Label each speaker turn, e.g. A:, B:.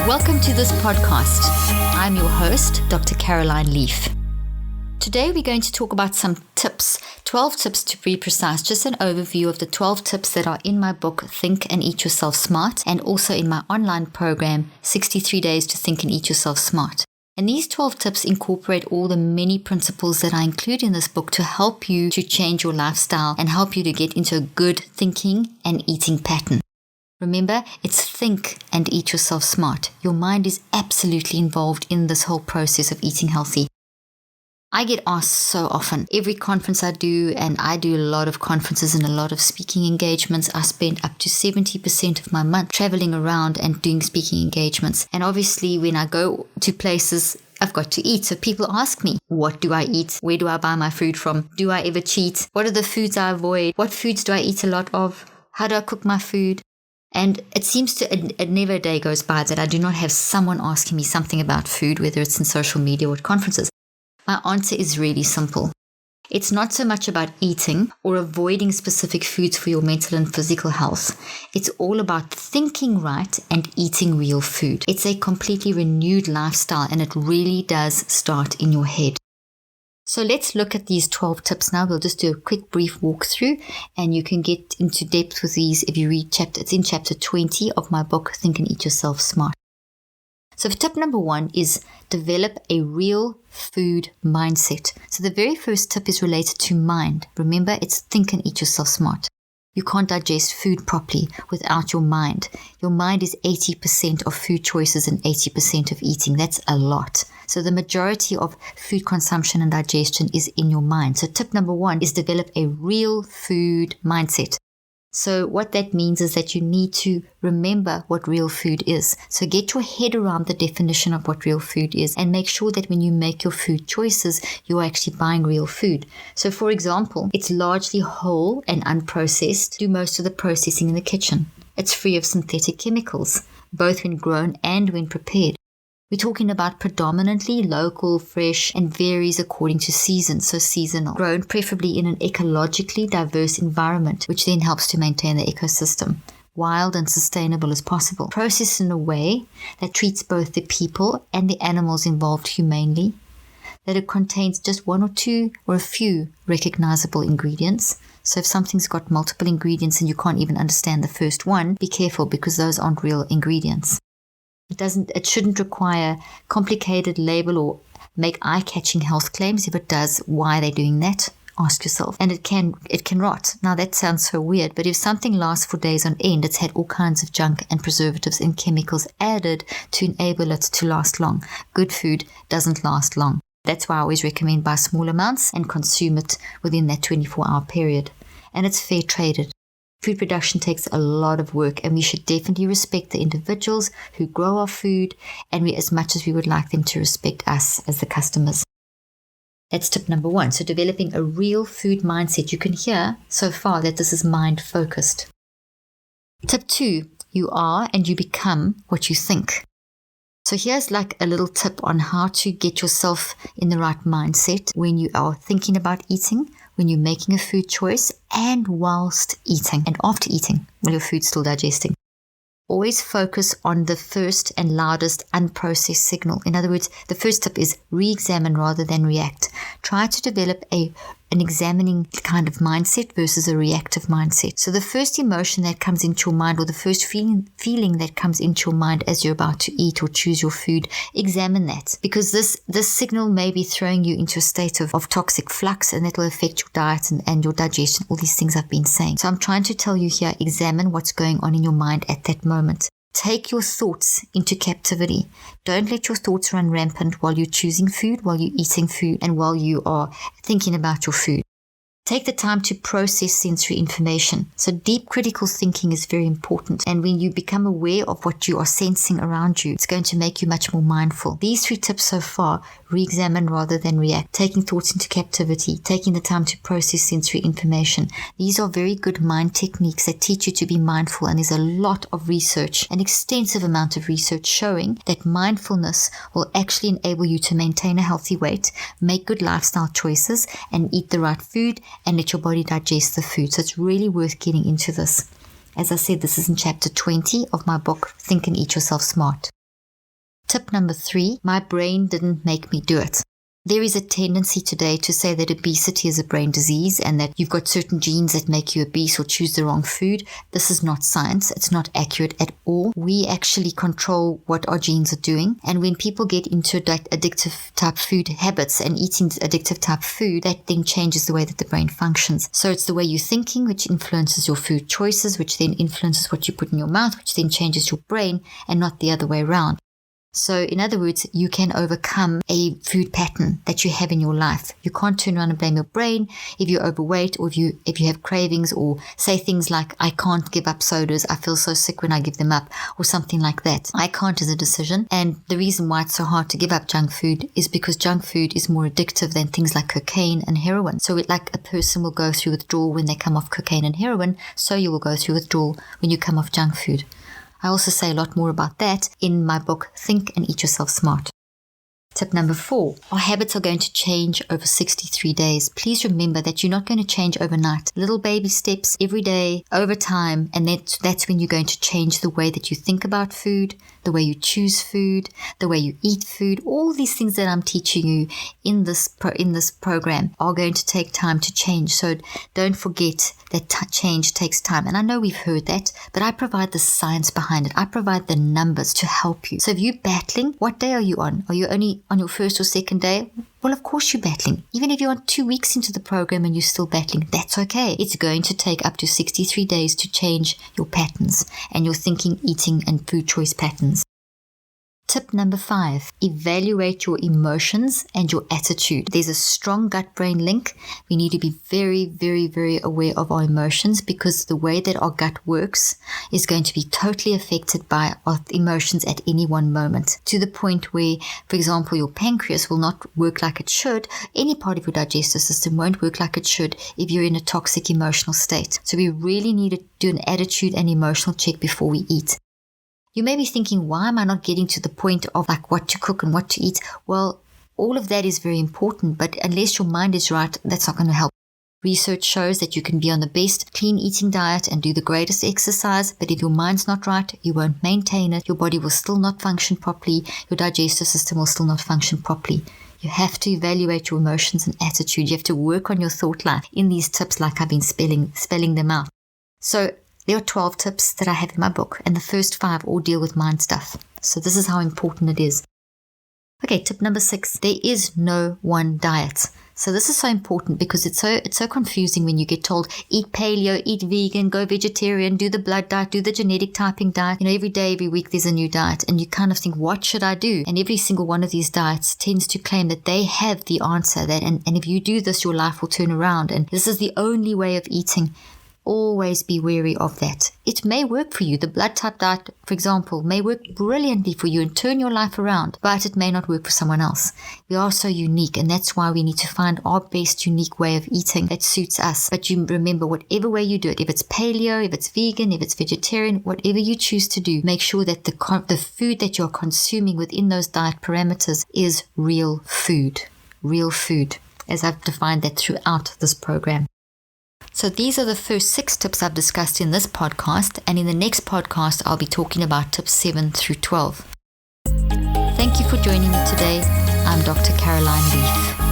A: Welcome to this podcast. I'm your host, Dr. Caroline Leaf. Today we're going to talk about some tips, 12 tips to be precise, just an overview of the 12 tips that are in my book, Think and Eat Yourself Smart, and also in my online program, 63 Days to Think and Eat Yourself Smart. And these 12 tips incorporate all the many principles that I include in this book to help you to change your lifestyle and help you to get into a good thinking and eating pattern. Remember, it's think and eat yourself smart. Your mind is absolutely involved in this whole process of eating healthy. I get asked so often, every conference I do, and I do a lot of conferences and a lot of speaking engagements. I spend up to 70% of my month traveling around and doing speaking engagements. And obviously, when I go to places, I've got to eat. So people ask me, what do I eat? Where do I buy my food from? Do I ever cheat? What are the foods I avoid? What foods do I eat a lot of? How do I cook my food? And it seems to, never a day goes by that I do not have someone asking me something about food, whether it's in social media or at conferences. My answer is really simple. It's not so much about eating or avoiding specific foods for your mental and physical health. It's all about thinking right and eating real food. It's a completely renewed lifestyle, and it really does start in your head. So let's look at these 12 tips now. We'll just do a quick brief walkthrough, and you can get into depth with these if you read it's in chapter 20 of my book, Think and Eat Yourself Smart. So tip number 1 is develop a real food mindset. So the very first tip is related to mind. Remember, it's think and eat yourself smart. You can't digest food properly without your mind. Your mind is 80% of food choices and 80% of eating. That's a lot. So the majority of food consumption and digestion is in your mind. So tip number 1 is develop a real food mindset. So what that means is that you need to remember what real food is. So get your head around the definition of what real food is, and make sure that when you make your food choices, you're actually buying real food. So for example, it's largely whole and unprocessed. Do most of the processing in the kitchen. It's free of synthetic chemicals, both when grown and when prepared. We're talking about predominantly local, fresh, and varies according to season, so seasonal. Grown preferably in an ecologically diverse environment, which then helps to maintain the ecosystem. Wild and sustainable as possible. Processed in a way that treats both the people and the animals involved humanely. That it contains just one or two or a few recognizable ingredients. So if something's got multiple ingredients and you can't even understand the first one, be careful, because those aren't real ingredients. It shouldn't require complicated label or make eye-catching health claims. If it does, why are they doing that? Ask yourself. And it can rot. Now that sounds so weird, but if something lasts for days on end, it's had all kinds of junk and preservatives and chemicals added to enable it to last long. Good food doesn't last long. That's why I always recommend buy small amounts and consume it within that 24-hour period. And it's fair traded. Food production takes a lot of work, and we should definitely respect the individuals who grow our food, and as much as we would like them to respect us as the customers. That's tip number 1. So developing a real food mindset. You can hear so far that this is mind focused. Tip 2, you are and you become what you think. So here's like a little tip on how to get yourself in the right mindset when you are thinking about eating, when you're making a food choice, and whilst eating and after eating, when your food's still digesting. Always focus on the first and loudest unprocessed signal. In other words, the first tip is re-examine rather than react. Try to develop an examining kind of mindset versus a reactive mindset. So the first emotion that comes into your mind, or the first feeling that comes into your mind as you're about to eat or choose your food, examine that. Because this signal may be throwing you into a state of toxic flux, and that will affect your diet and your digestion, all these things I've been saying. So I'm trying to tell you here, examine what's going on in your mind at that moment. Take your thoughts into captivity. Don't let your thoughts run rampant while you're choosing food, while you're eating food, and while you are thinking about your food. Take the time to process sensory information. So deep critical thinking is very important. And when you become aware of what you are sensing around you, it's going to make you much more mindful. These 3 tips so far, re-examine rather than react, taking thoughts into captivity, taking the time to process sensory information. These are very good mind techniques that teach you to be mindful. And there's a lot of research, an extensive amount of research showing that mindfulness will actually enable you to maintain a healthy weight, make good lifestyle choices, and eat the right food, and let your body digest the food. So it's really worth getting into this. As I said, this is in chapter 20 of my book, Think and Eat Yourself Smart. Tip number 3, my brain didn't make me do it. There is a tendency today to say that obesity is a brain disease and that you've got certain genes that make you obese or choose the wrong food. This is not science. It's not accurate at all. We actually control what our genes are doing. And when people get into addictive type food habits and eating addictive type food, that then changes the way that the brain functions. So it's the way you're thinking, which influences your food choices, which then influences what you put in your mouth, which then changes your brain, and not the other way around. So in other words, you can overcome a food pattern that you have in your life. You can't turn around and blame your brain if you're overweight or if you have cravings, or say things like, I can't give up sodas, I feel so sick when I give them up, or something like that. I can't is a decision. And the reason why it's so hard to give up junk food is because junk food is more addictive than things like cocaine and heroin. So like a person will go through withdrawal when they come off cocaine and heroin, so you will go through withdrawal when you come off junk food. I also say a lot more about that in my book, Think and Eat Yourself Smart. Tip number 4, our habits are going to change over 63 days. Please remember that you're not going to change overnight. Little baby steps every day, over time, and that's when you're going to change the way that you think about food, the way you choose food, the way you eat food. All these things that I'm teaching you in this program are going to take time to change. So don't forget that change takes time. And I know we've heard that, but I provide the science behind it. I provide the numbers to help you. So if you're battling, what day are you on? Are you only on your first or second day? Well, of course you're battling. Even if you're on 2 weeks into the program and you're still battling, that's okay. It's going to take up to 63 days to change your patterns and your thinking, eating, and food choice patterns. Tip number 5, evaluate your emotions and your attitude. There's a strong gut-brain link. We need to be very, very, very aware of our emotions, because the way that our gut works is going to be totally affected by our emotions at any one moment, to the point where, for example, your pancreas will not work like it should. Any part of your digestive system won't work like it should if you're in a toxic emotional state. So we really need to do an attitude and emotional check before we eat. You may be thinking, why am I not getting to the point of like what to cook and what to eat? Well, all of that is very important, but unless your mind is right, that's not going to help. Research shows that you can be on the best clean eating diet and do the greatest exercise, but if your mind's not right, you won't maintain it. Your body will still not function properly. Your digestive system will still not function properly. You have to evaluate your emotions and attitude. You have to work on your thought life in these tips, like I've been spelling them out. So there are 12 tips that I have in my book, and the first 5 all deal with mind stuff. So this is how important it is. Okay, tip number 6, there is no one diet. So this is so important because it's so confusing when you get told, eat paleo, eat vegan, go vegetarian, do the blood diet, do the genetic typing diet. Every day, every week there's a new diet, and you kind of think, what should I do? And every single one of these diets tends to claim that they have the answer, that and if you do this, your life will turn around, and this is the only way of eating. Always be wary of that. It may work for you. The blood type diet, for example, may work brilliantly for you and turn your life around, but it may not work for someone else. We are so unique, and that's why we need to find our best unique way of eating that suits us. But you remember, whatever way you do it, if it's paleo, if it's vegan, if it's vegetarian, whatever you choose to do, make sure that the food that you're consuming within those diet parameters is real food. Real food, as I've defined that throughout this program. So these are the first 6 tips I've discussed in this podcast, and in the next podcast I'll be talking about tips 7 through 12. Thank you for joining me today. I'm Dr. Caroline Leaf.